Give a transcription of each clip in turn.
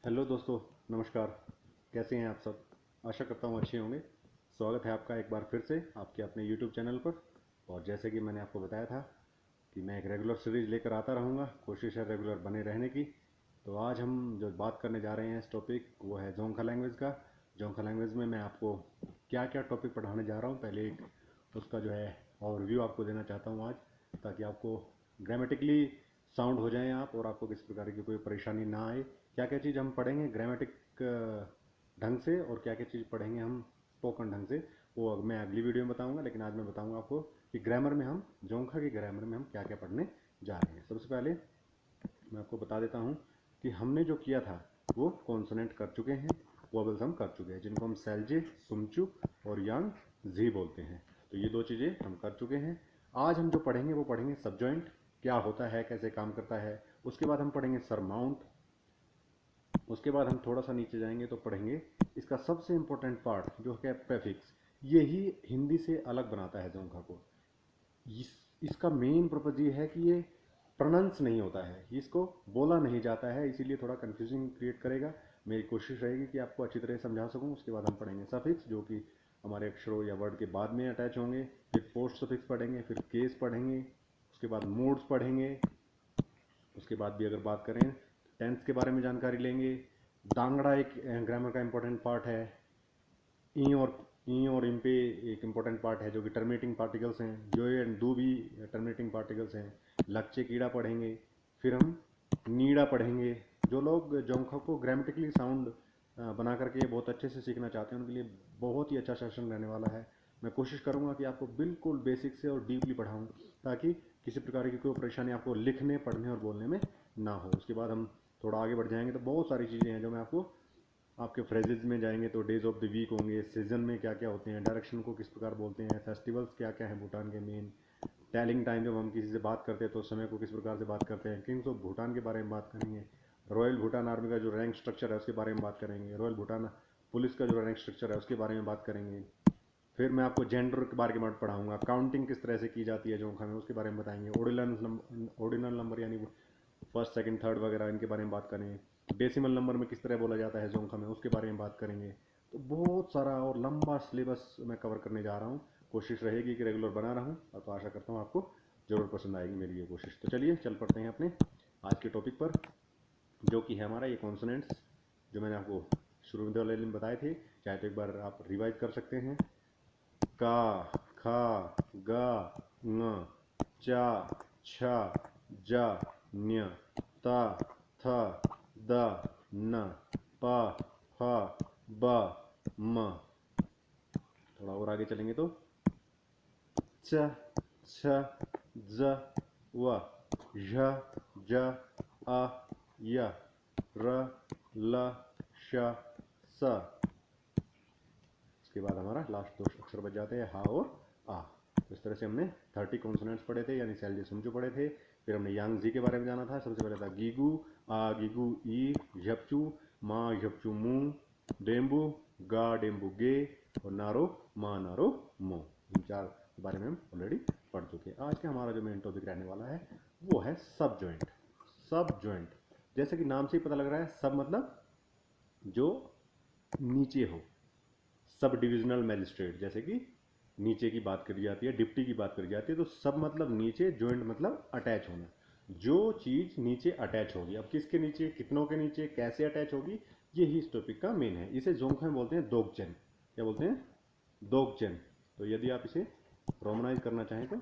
Hello दोस्तों, नमस्कार। कैसे हैं आप सब? आशा करता हूँ अच्छे होंगे। स्वागत है आपका एक बार फिर से आपके अपने यूट्यूब चैनल पर। और जैसे कि मैंने आपको बताया था कि मैं एक रेगुलर सीरीज लेकर आता रहूँगा, कोशिश है रेगुलर बने रहने की। तो आज हम जो बात करने जा रहे हैं इस टॉपिक वो है जोंखा लैंग्वेज का। जोंखा लैंग्वेज में मैं आपको क्या क्या टॉपिक पढ़ाने जा रहा हूँ, पहले एक उसका जो है ओवरव्यू आपको देना चाहता हूँ आज, ताकि आपको ग्रामेटिकली साउंड हो जाएं आप और आपको किसी प्रकार की कोई परेशानी ना आए। क्या क्या चीज़ हम पढ़ेंगे ग्रामेटिक ढंग से और क्या क्या चीज़ पढ़ेंगे हम स्पोकन ढंग से, वो मैं अगली वीडियो में बताऊंगा। लेकिन आज मैं बताऊंगा आपको कि ग्रामर में हम जोंखा की ग्रामर में हम क्या क्या पढ़ने जा रहे हैं। सबसे पहले मैं आपको बता देता हूँ कि हमने जो किया था वो कॉन्सोनेंट कर चुके हैं, वोवेल्स हम कर चुके हैं, जिनको हम सेल्जे, सुमचू और यांग जी बोलते हैं। तो ये दो चीज़ें हम कर चुके हैं। आज हम जो पढ़ेंगे वो पढ़ेंगे सबजॉइंट क्या होता है, कैसे काम करता है। उसके बाद हम पढ़ेंगे सरमाउंट। उसके बाद हम थोड़ा सा नीचे जाएंगे तो पढ़ेंगे इसका सबसे इंपॉर्टेंट पार्ट जो है प्रेफिक्स। यही हिंदी से अलग बनाता है जोंखा को। इसका मेन पर्पज ये है कि ये प्रोनाउंस नहीं होता है, इसको बोला नहीं जाता है, इसीलिए थोड़ा कंफ्यूजिंग क्रिएट करेगा। मेरी कोशिश रहेगी कि आपको अच्छी तरह समझा सकूं। उसके बाद हम पढ़ेंगे सफिक्स, जो कि हमारे अक्षरों या वर्ड के बाद में अटैच होंगे। फिर पोस्ट सफिक्स पढ़ेंगे, फिर केस पढ़ेंगे, उसके बाद मोड्स पढ़ेंगे। उसके बाद भी अगर बात करें टेंस के बारे में जानकारी लेंगे। दांगड़ा एक ग्रामर का इंपॉर्टेंट पार्ट है। ई और इम पे एक इंपॉर्टेंट पार्ट है जो कि टर्मिनेटिंग पार्टिकल्स हैं। जो एंड डू भी टर्मिनेटिंग पार्टिकल्स हैं। लक्चे कीड़ा पढ़ेंगे। फिर हम नीड़ा पढ़ेंगे। जो लोग जोंखा को ग्रामेटिकली साउंड बना करके बहुत अच्छे से सीखना चाहते हैं उनके लिए बहुत ही अच्छा सेशन रहने वाला है। मैं कोशिश करूंगा कि आपको बिल्कुल बेसिक से और डीपली पढ़ाऊं, ताकि किसी प्रकार की कोई परेशानी आपको लिखने, पढ़ने और बोलने में ना हो। उसके बाद हम थोड़ा आगे बढ़ जाएंगे तो बहुत सारी चीज़ें हैं जो मैं आपको आपके फ्रेजेज में जाएंगे तो डेज ऑफ द वीक होंगे, सीजन में क्या क्या होते हैं, डायरेक्शन को किस प्रकार बोलते हैं, फेस्टिवल्स क्या क्या है भूटान के मेन, टेलिंग टाइम जब हम किसी से बात करते हैं तो समय को किस प्रकार से बात करते हैं, किंग्स ऑफ भूटान के बारे में बात करेंगे, रॉयल भूटान आर्मी का जो रैंक स्ट्रक्चर है उसके बारे में बात करेंगे, रॉयल भूटान पुलिस का जो रैंक स्ट्रक्चर है उसके बारे में बात करेंगे। फिर मैं आपको जेंडर के बारे में पढ़ाऊंगा, काउंटिंग किस तरह से की जाती है जोंखा में उसके बारे में बताएंगे, ऑर्डिनल नंबर यानी फर्स्ट सेकंड थर्ड वगैरह इनके बारे में बात करेंगे। डेसिमल नंबर में किस तरह बोला जाता है जोंखा में उसके बारे में बात करेंगे। तो बहुत सारा और लंबा सिलेबस मैं कवर करने जा रहा हूँ। कोशिश रहेगी कि रेगुलर बना रहूँ, और तो आशा करता हूँ आपको ज़रूर पसंद आएगी मेरी ये कोशिश। तो चलिए चल पड़ते हैं अपने आज के टॉपिक पर, जो कि है हमारा ये कॉन्सोनेंट्स, जो मैंने आपको शुरू में वाले दिन बताए थे। चाहे तो एक बार आप रिवाइज कर सकते हैं। का, खा, गा, ङ, चा, छा, जा, न्य, ता, था, द, न, पा, फा, ब, म। थोड़ा और आगे चलेंगे तो च, छ, ज, व, झ, ज, अ, य, र, ल, श, स। इसके बाद हमारा लास्ट दो अक्षर बच जाते हैं हा और आ। तो इस तरह से हमने 30 कॉन्सोनेंट्स पढ़े थे, यानी सेल्जी सुमचू पढ़े थे। फिर हमने यांग जी के बारे में जाना था। सबसे पहले था गीगू, आ गीगू ई, झपचू, मा झपचू मू, डेम्बू, गा डेम्बू गे, और नारो मा नारो मो। इन चार के बारे में हम ऑलरेडी पढ़ चुके हैं। आज का हमारा जो मेन टॉपिक रहने वाला है वो है सब जॉइंट। सब जॉइंट जैसे कि नाम से ही पता लग रहा है, सब मतलब जो नीचे हो। सब डिविजनल मैजिस्ट्रेट, जैसे कि नीचे की बात करी जाती है, डिप्टी की बात करी जाती है। तो सब मतलब नीचे, जॉइंट मतलब अटैच होना। जो चीज नीचे अटैच होगी, अब किसके नीचे, कितनों के नीचे, कैसे अटैच होगी, यही इस टॉपिक का मेन है। इसे जोंखा में बोलते हैं दोगचन। क्या बोलते हैं? दोगचन। तो यदि आप इसे रोमनाइज करना चाहें तो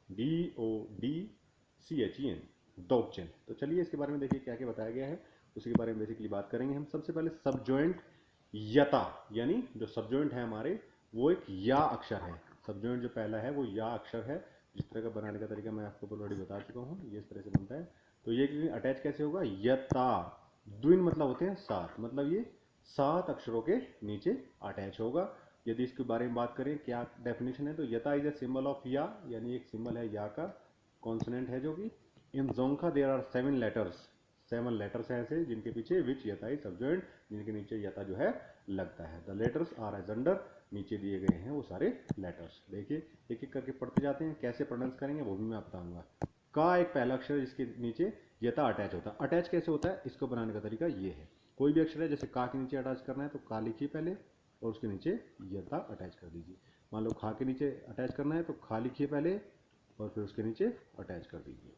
DODCHEN, दोगचन। तो चलिए इसके बारे में देखिए क्या क्या बताया गया है, उसी के बारे में बेसिकली बात करेंगे हम। सबसे पहले सब जॉइंट यता, यानी जो सब जॉइंट है हमारे वो एक या अक्षर है। सब जॉइंट जो पहला है वो या अक्षर है। जिस तरह का बनाने का तरीका मैं आपको ऑलरेडी बता चुका हूँ, ये इस तरह से बनता है। तो ये अटैच कैसे होगा? यता। द्विन मतलब होते हैं सात, मतलब ये सात अक्षरों के नीचे अटैच होगा। यदि इसके बारे में बात करें क्या डेफिनेशन है, तो यता इज ए सिंबल ऑफ या, यानी एक सिंबल है या का, कॉन्सोनेंट है जो कि इन जोंखा देयर आर 7 लेटर्स। 7 लेटर्स हैं ऐसे जिनके पीछे विच यता इज सबजॉइंट, जिनके नीचे यता जो है लगता है। The letters are as under, नीचे दिए गए हैं वो सारे लेटर्स। देखिए एक एक करके पढ़ते जाते हैं, कैसे प्रोनाउंस करेंगे वो भी मैं बताऊंगा। का एक पहला अक्षर है जिसके नीचे यता अटैच होता है। अटैच कैसे होता है, इसको बनाने का तरीका ये है। कोई भी अक्षर है, जैसे का के नीचे अटैच करना है तो का लिखिए पहले और उसके नीचे यता अटैच कर दीजिए। मान लो खा के नीचे अटैच करना है तो खा लिखिए पहले और फिर उसके नीचे अटैच कर दीजिए।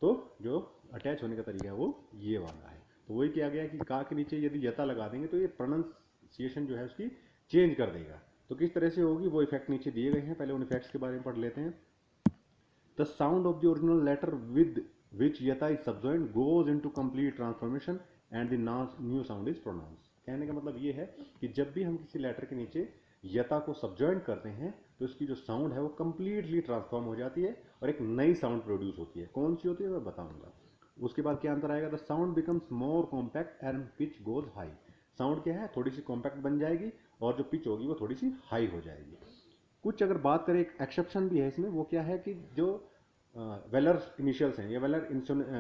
तो जो अटैच होने का तरीका है वो ये वाला है। तो वही किया गया कि का के नीचे यदि यता लगा देंगे तो ये प्रोनाउंसिएशन जो है उसकी चेंज कर देगा। तो किस तरह से होगी वो इफेक्ट नीचे दिए गए हैं, पहले उन इफेक्ट्स के बारे में पढ़ लेते हैं। The sound of the original letter with which yata is subjoined goes into complete transformation and the new sound is pronounced। कहने का मतलब ये है कि जब भी हम किसी लेटर के नीचे यता को सबजॉइंट करते हैं तो इसकी जो साउंड है वो कंप्लीटली ट्रांसफॉर्म हो जाती है और एक नई साउंड प्रोड्यूस होती है। कौन सी होती है मैं बताऊंगा। उसके बाद क्या अंतर आएगा, the sound becomes more compact and pitch goes high. Sound क्या है, थोड़ी सी कॉम्पैक्ट बन जाएगी और जो पिच होगी वो थोड़ी सी हाई हो जाएगी। कुछ अगर बात करें, एक एक्सेप्शन भी है इसमें, वो क्या है कि जो वेलर इनिशियल्स हैं या वेलर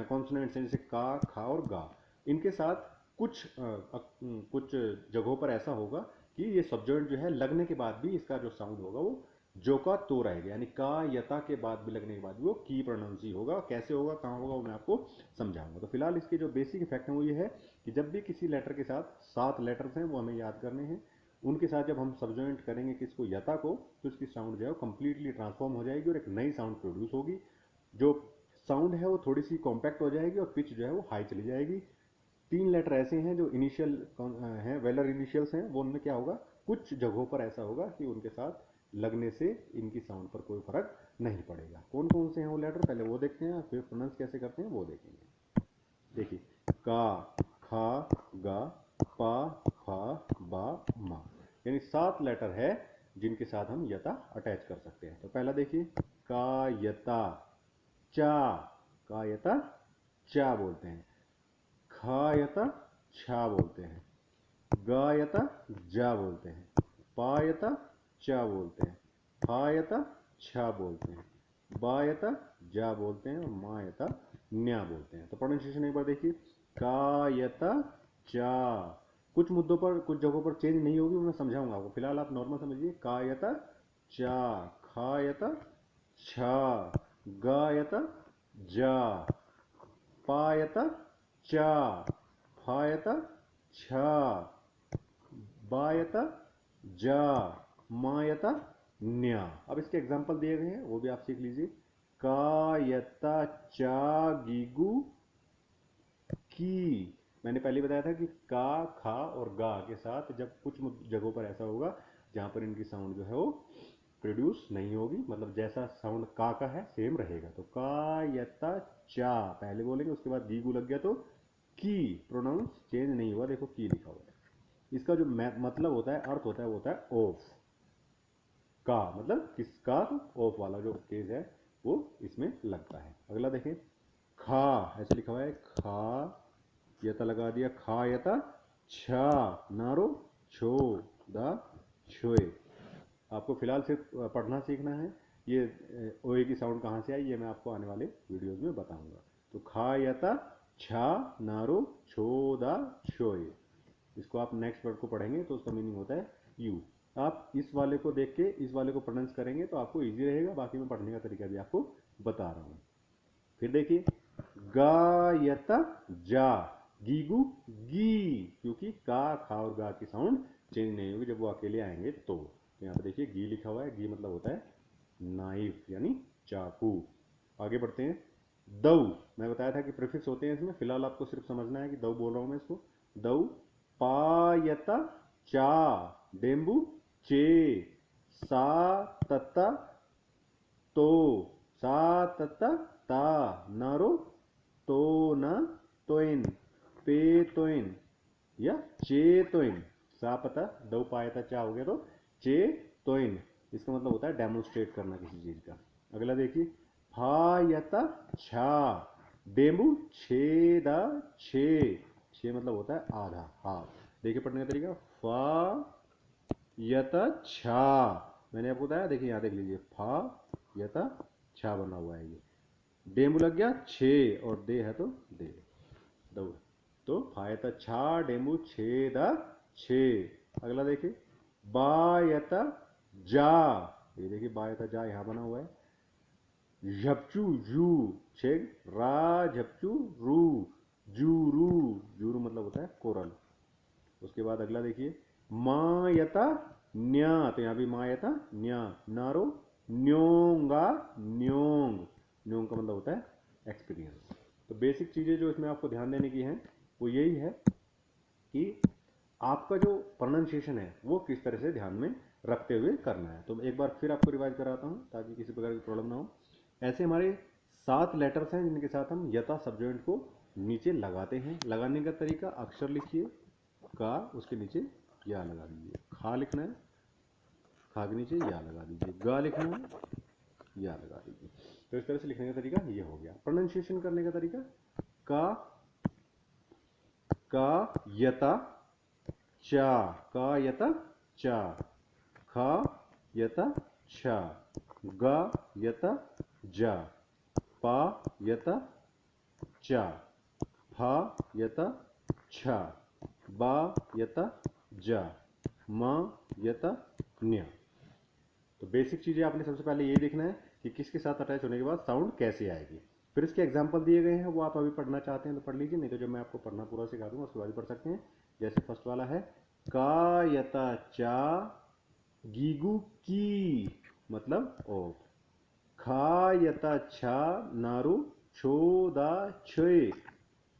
कॉन्सोनेंट्स हैं, जैसे का, खा और गा, इनके साथ कुछ जगहों पर ऐसा होगा कि ये सब्जॉइंट जो है लगने के बाद भी इसका जो साउंड होगा वो जो का तो रहेगा, यानी का यता के बाद भी लगने के बाद भी वो की प्रोनाउंस ही होगा। कैसे होगा, कहाँ होगा, वो मैं आपको समझाऊंगा। तो फिलहाल इसके जो बेसिक इफेक्ट हैं वो ये है कि जब भी किसी लेटर के साथ 7 लेटर्स हैं वो हमें याद करने हैं, उनके साथ जब हम सबजॉइंट करेंगे किसको, यता को, तो इसकी साउंड जो है वो कंप्लीटली ट्रांसफॉर्म हो जाएगी और एक नई साउंड प्रोड्यूस होगी। जो साउंड है वो थोड़ी सी कॉम्पैक्ट हो जाएगी और पिच जो है वो हाई चली जाएगी। 3 लेटर ऐसे हैं जो इनिशियल हैं, वेलर इनिशियल्स हैं, वो उनमें क्या होगा, कुछ जगहों पर ऐसा होगा कि उनके साथ लगने से इनकी साउंड पर कोई फर्क नहीं पड़ेगा। कौन कौन से हैं वो लेटर, पहले वो देखते हैं, फिर प्रोनाउंस कैसे करते हैं वो देखेंगे। देखिए, का, खा, गा, पा, फा, बा, मा, यानी 7 लेटर है जिनके साथ हम यता अटैच कर सकते हैं। तो पहला देखिए, का यता चा, का यता चा बोलते हैं। खा यता छा बोलते हैं। गा यता जा बोलते हैं। पा यता चा बोलते हैं। फा यता छा बोलते हैं। बा यता जा बोलते हैं और मा यता न्या बोलते हैं। तो प्रोनाउंसिएशन एक बार देखिए, का यता चा। कुछ मुद्दों पर, कुछ जगहों पर चेंज नहीं होगी, मैं समझाऊंगा आपको। फिलहाल आप नॉर्मल समझिए, का यता चा, खा यता छा, गा यता जा, पा यता चा, फा यता छा, बा यता जा, मा यता न्या। अब इसके एग्जाम्पल दिए गए हैं वो भी आप सीख लीजिए। का यता चा गीगू की। मैंने पहले बताया था कि का, खा और गा के साथ जब कुछ जगहों पर ऐसा होगा जहां पर इनकी साउंड जो है वो प्रोड्यूस नहीं होगी, मतलब जैसा साउंड का है सेम रहेगा। तो का यता चा पहले बोलेंगे, उसके बाद गीगू लग गया तो की, प्रोनाउंस चेंज नहीं हुआ, देखो की लिखा हुआ है। इसका जो मतलब होता है, अर्थ होता है, वो होता है ऑफ। का मतलब किसका, ऑफ वाला जो केस है वो इसमें लगता है। अगला देखें, खा, ऐसे लिखा हुआ है, खा यता लगा दिया, खा यता छा, नारो छो दा छोए। आपको फिलहाल सिर्फ पढ़ना सीखना है। ये ओए की साउंड कहाँ से आई ये मैं आपको आने वाले वीडियोस में बताऊंगा। तो खा यता छा, नारो छो दा छोए। इसको आप नेक्स्ट वर्ड को पढ़ेंगे तो उसका मीनिंग होता है यू। आप इस वाले को देख के इस वाले को प्रोनाउंस करेंगे तो आपको इजी रहेगा। बाकी मैं पढ़ने का तरीका भी आपको बता रहा हूँ। फिर देखिए, गायता जा, गीगू गी, क्योंकि का, खा और गा की साउंड चेंज नहीं होगी जब वो अकेले आएंगे तो। यहाँ पे देखिए गी लिखा हुआ है, गी मतलब होता है नाइफ यानी चाकू। आगे बढ़ते हैं, दऊ, मैं बताया था कि प्रीफिक्स होते हैं इसमें, फिलहाल आपको सिर्फ समझना है कि दऊ बोल रहा हूं मैं इसको। दऊ, पायता चा, डेम्बू चे, सा तत्ता तो, सा तत्ता ता, नारो तो न तोइन, पे तोइन या चे तोइन। सा पता, दो पायता चा हो गया तो चे तोइन, इसका मतलब होता है डेमोन्स्ट्रेट करना किसी चीज का। अगला देखिए, फा यता छा, डेम्बू छेदा छे, छे मतलब होता है आधा, हाफ। देखिए पढ़ने का तरीका, फा यता छा, मैंने आपको बताया, देखिए यहाँ देख लीजिए, फा यता छा बना हुआ है ये। डेम्बू लग गया छे और दे है तो दे, दो। तो फायता छा, डेम्बू छेदा छे। अगला देखिए, बायता जा, ये देखिए बायता जा यहाँ बना हुआ है। झपचू जू छेग रा झपचू रू जूरू जूरू मतलब होता है कोरल। उसके बाद अगला देखिए मायता न्या, तो यहाँ भी मायता न्या, नारो न्योंगा न्योंग, न्योंग का मतलब होता है एक्सपीरियंस। तो बेसिक चीजें जो इसमें आपको ध्यान देने की हैं वो यही है कि आपका जो प्रोनाउंसिएशन है वो किस तरह से ध्यान में रखते हुए करना है। तो एक बार फिर आपको रिवाइज कराता हूँ ताकि किसी प्रकार की प्रॉब्लम ना हो। ऐसे हमारे 7 लेटर्स हैं जिनके साथ हम यथा सब्जेक्ट को नीचे लगाते हैं। लगाने का तरीका अक्षर लिखिए, का उसके नीचे या लगा दीजिए, खा लिखना है, खा के नीचे या लगा दीजिए, गा लिखना है, या लगा दीजिए। तो इस तरह से लिखने का तरीका ये हो गया। प्रोनाउंसिएशन करने का तरीका का यता चा, का यता चा, खा यता छा, गा यता जा, पा यता चा, फा यता छा, बा यता जा, मा यता न्या। तो बेसिक चीज़ें आपने सबसे पहले ये देखना है कि किसके साथ अटैच होने के बाद साउंड कैसे आएगी। फिर इसके एग्जाम्पल दिए गए हैं, वो आप अभी पढ़ना चाहते हैं तो पढ़ लीजिए, नहीं तो जब मैं आपको पढ़ना पूरा सिखा दूंगा उसके बाद ही पढ़ सकते हैं। जैसे फर्स्ट वाला है का यता चा गीगू की, मतलब ओ। खा यता छा नारू छोदा छे,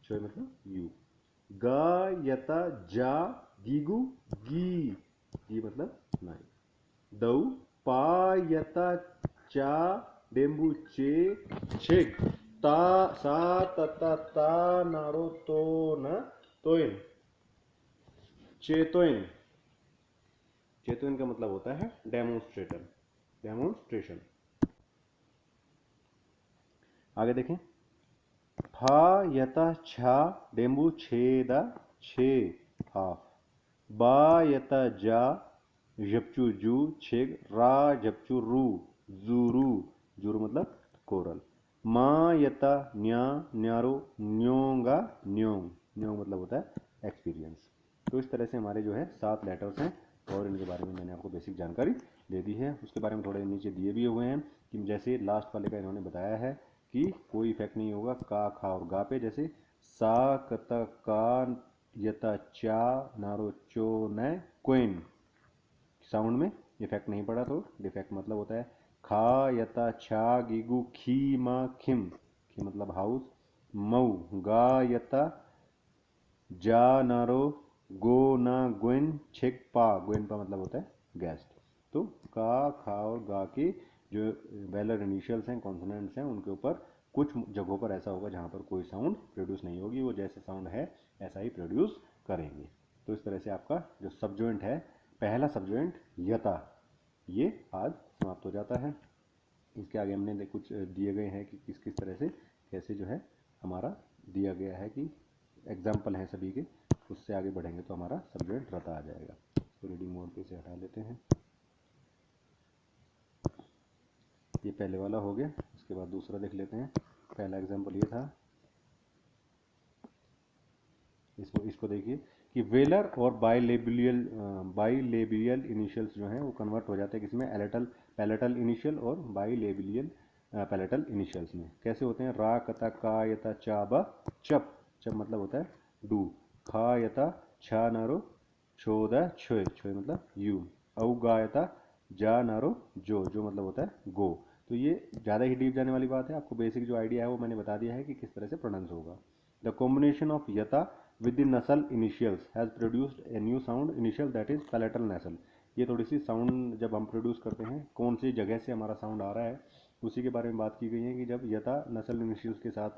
छे मतलब यू। गा यता जा गीगू गी, गी मतलब नाई। दऊ पायता चा डेंबू चे छेग ता सा तता ता नारो तो न तोइन, चेतोइन। चेतोइन का मतलब होता है डेमोन्स्ट्रेटर, डेमोन्स्ट्रेशन। आगे देखें फा यता छा डेंबू छेदा छे हाफ, बा यता जा झपचू जू छेग रा झपचू रू जूरू, जूरू मतलब कोरल। मा यता न्या न्यारो न्योंगा न्योंग, न्योंग मतलब होता है एक्सपीरियंस। तो इस तरह से हमारे जो है 7 लेटर्स हैं और इनके बारे में मैंने आपको बेसिक जानकारी दे दी है। उसके बारे में थोड़े नीचे दिए भी हुए हैं कि जैसे लास्ट वाले का इन्होंने बताया है कि कोई इफेक्ट नहीं होगा का खा और गा पे, जैसे सा कता का यता चा नारो चो न क्वेन, साउंड में इफेक्ट नहीं पड़ा तो डिफेक्ट मतलब होता है। खा यता छा गीगू खी मा खिम, खी मतलब हाउस, मऊ गा यता जा नारो गो ना ग्वेन छेक पा, ग्वेन पा मतलब होता है गेस्ट। तो का खा और गा के जो वेलर इनिशियल्स हैं, कॉन्सोनेंट्स हैं, उनके ऊपर कुछ जगहों पर ऐसा होगा जहाँ पर कोई साउंड प्रोड्यूस नहीं होगी, वो जैसे साउंड है ऐसा ही प्रोड्यूस करेंगे। तो इस तरह से आपका जो सब्जॉइंट है, पहला सब्जॉइंट यता, ये आज समाप्त हो जाता है। इसके आगे हमने कुछ दिए गए हैं कि किस किस तरह से कैसे जो है हमारा दिया गया है कि एग्जाम्पल हैं सभी के, उससे आगे बढ़ेंगे तो हमारा सब्जेक्ट रता आ जाएगा। तो रीडिंग मोड पे से हटा लेते हैं। ये पहले वाला हो गया। उसके बाद दूसरा देख लेते हैं। पहला एग्जाम्पल ये था, इसको देखिए कि वेलर और बाइलेबियल इनिशियल्स जो हैं वो कन्वर्ट हो जाते हैं किसमें, पैलेटल इनिशियल और बाइलेबियल पैलेटल इनिशियल्स में। कैसे होते हैं, रा कता का यता चा बा चप, चप मतलब होता है डू, खा यता छा नारो छोदा छे, छे मतलब यू, औ गा यता जा नारो जो, जो मतलब होता है गो। तो ये ज़्यादा ही डीप जाने वाली बात है, आपको बेसिक जो आइडिया है वो मैंने बता दिया है कि किस तरह से प्रोनाउंस होगा। द कॉम्बिनेशन ऑफ यता with the nasal initials has produced a new sound initial that is palatal nasal। ये थोड़ी सी साउंड जब हम प्रोड्यूस करते हैं, कौन सी जगह से हमारा साउंड आ रहा है उसी के बारे में बात की गई है कि जब यथा नसल इनिशियल्स के साथ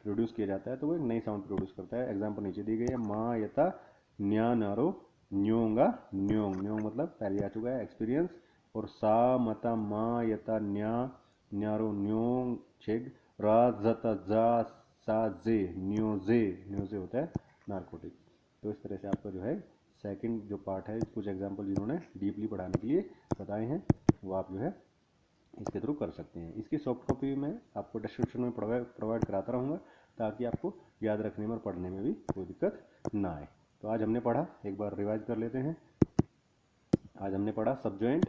प्रोड्यूस किया जाता है तो वो एक नई साउंड प्रोड्यूस करता है। एग्जाम्पल नीचे दी गई है, माँ यथा न्या नारो न्योंगा न्योंग, न्योंग मतलब पहले आ चुका है एक्सपीरियंस। और सा मता माँ यथा न्या न्यारो न्योंग छेग रा जता जा सा जे न्योजे, न्योजे होता है नारकोटिक। तो इस तरह से आपका जो है सेकंड जो पार्ट है, कुछ एग्जांपल जिन्होंने डीपली पढ़ाने के लिए बताए हैं वो आप जो है इसके थ्रू कर सकते हैं। इसकी सॉफ्ट कॉपी मैं आपको डिस्क्रिप्शन में प्रोवाइड कराता रहूँगा ताकि आपको याद रखने में और पढ़ने में भी कोई दिक्कत ना आए। तो आज हमने पढ़ा, एक बार रिवाइज कर लेते हैं। आज हमने पढ़ा सबजॉइंट।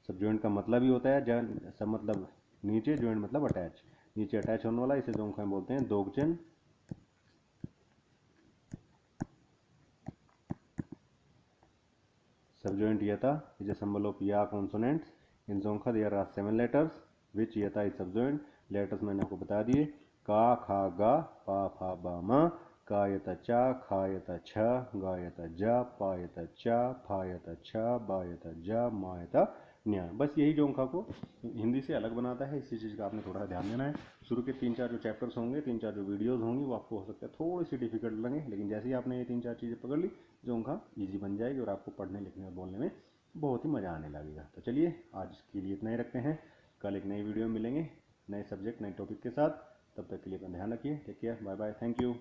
सबजॉइंट का मतलब ही होता है सब मतलब नीचे, ज्वाइंट मतलब अटैच, नीचे अटैच होने वाला, इसे जोंखा में बोलते हैं दोगजन। Subjoint yata is a symbol of ya consonants. In Zonkha there are 7 letters which yata is subjoint. Letters मैंने आपको बता दिए, का खा गा पा फा बा मा, का यता चा, खा यता छ, गा यता जा, पा यता चा, फा यता छ, बा यता जा, मा यता न्या। बस यही जोंखा को हिंदी से अलग बनाता है, इसी चीज़ का आपने थोड़ा ध्यान देना है। शुरू के 3-4 जो चैप्टर्स होंगे, 3-4 जो वीडियोस होंगी, वो आपको हो सकता है थोड़ी सी डिफिकल्ट लगे, लेकिन जैसे ही आपने ये 3-4 चीज़ें पकड़ ली, जोंखा ईजी बन जाएगी और आपको पढ़ने लिखने और बोलने में बहुत ही मज़ा आने लगेगा। तो चलिए आज के लिए इतना ही रखते हैं, कल एक नई वीडियो में मिलेंगे नए सब्जेक्ट नए टॉपिक के साथ। तब तक के लिए अपना ध्यान रखिए, take care, bye bye, thank you.